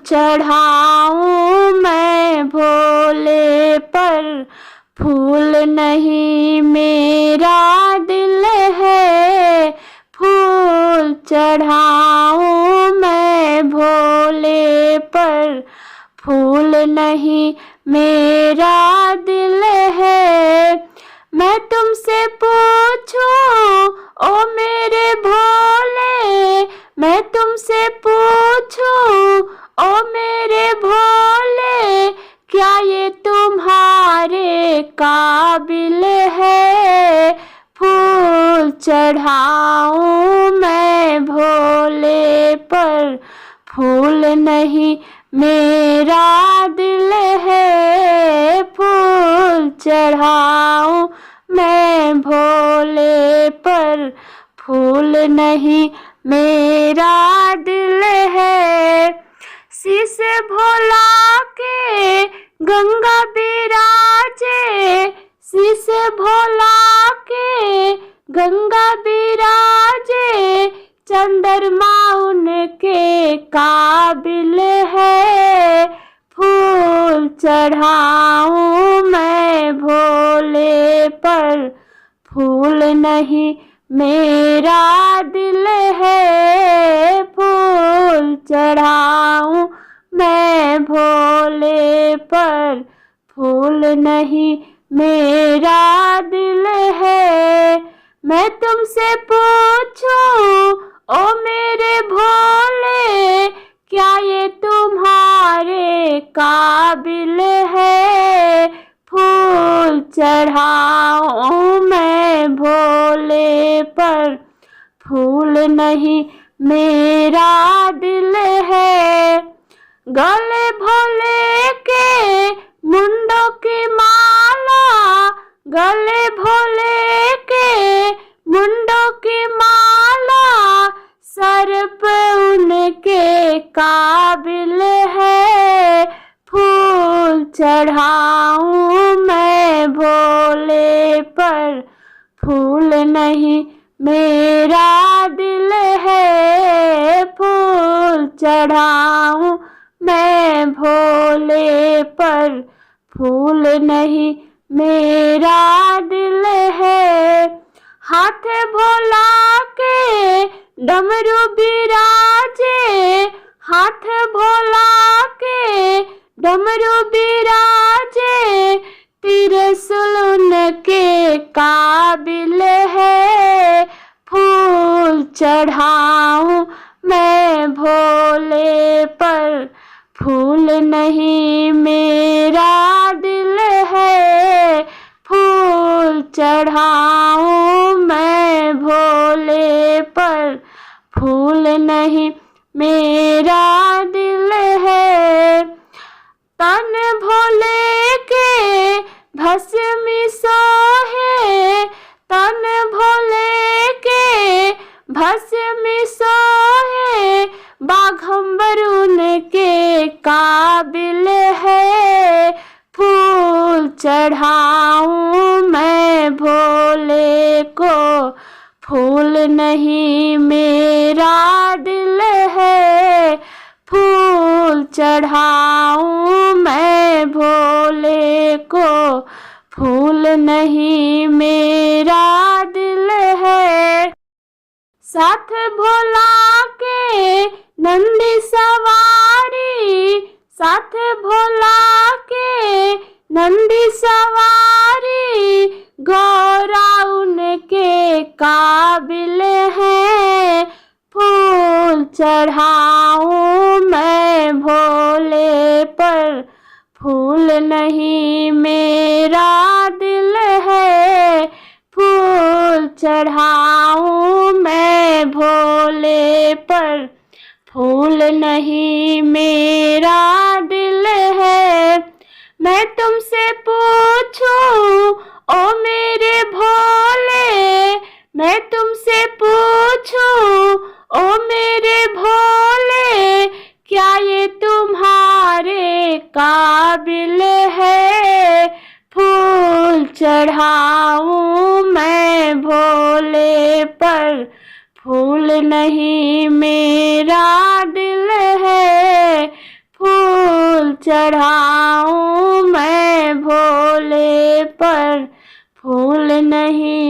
चढ़ाऊं मैं भोले पर, फूल नहीं मेरा दिल है। फूल चढ़ाऊं मैं भोले पर, फूल नहीं मेरा दिल है। मैं तुमसे पूछूं ओ मेरे भोले, मैं तुमसे पूछूं ओ मेरे भोले, क्या ये तुम्हारे काबिल है। फूल चढ़ाऊं मैं भोले पर, फूल नहीं मेरा दिल है। फूल चढ़ाऊं मैं भोले पर, फूल नहीं मेरा दिल है। शीश भोला के गंगा बिराजे, शीश भोला के गंगा बिराजे, चंद्रमा उनके काबिल है। फूल चढ़ाऊं मैं भोले पर, फूल नहीं मेरा दिल है। फूल चढ़ाऊं मैं भोले पर, फूल नहीं मेरा दिल है। मैं तुमसे पूछूं ओ मेरे भोले, क्या ये तुम्हारे काबिल है। फूल चढ़ाऊं मैं भोले पर, फूल नहीं मेरा दिल है। गले भोले के मुंडों की माला, गले भोले के मुंडों की माला, सर पे उनके काबिल है। फूल चढ़ाऊं मैं भोले पर, फूल नहीं मेरा दिल है। फूल चढ़ाऊं मैं भोले पर, फूल नहीं मेरा दिल है। हाथ भोला के डमरू बिराजे, हाथ भोला के डमरू बिराजे, त्रिशूल उनके काबिल है। फूल चढ़ाऊं मैं भोले पर, फूल नहीं मेरा दिल है। फूल चढ़ाऊं मैं भोले पर, फूल नहीं मेरा दिल है। तन भोले के भस्मी सोहे, तन भोले के भस्मी सोहे, बाघंबर उनके काबिल है। फूल चढ़ाऊं मैं भोले को, फूल नहीं मेरा दिल है। फूल चढ़ाऊं मैं भोले को, फूल नहीं मेरा दिल है। साथ भोला के नंदी सवारी, साथ भोला के नंदी सवारी, गौरा उनके काबिल है। फूल चढ़ाऊं मैं भोले पर, फूल नहीं मेरा दिल है। फूल चढ़ाऊं मैं भोले पर, फूल नहीं मेरा दिल है। मैं तुमसे पूछूं ओ मेरे भोले, मैं तुमसे पूछूं ओ मेरे भोले, क्या ये तुम्हारे काबिल है। फूल चढ़ाऊं मैं भोले पर, फूल नहीं मेरा दिल है। चढ़ाऊं मैं भोले पर, फूल नहीं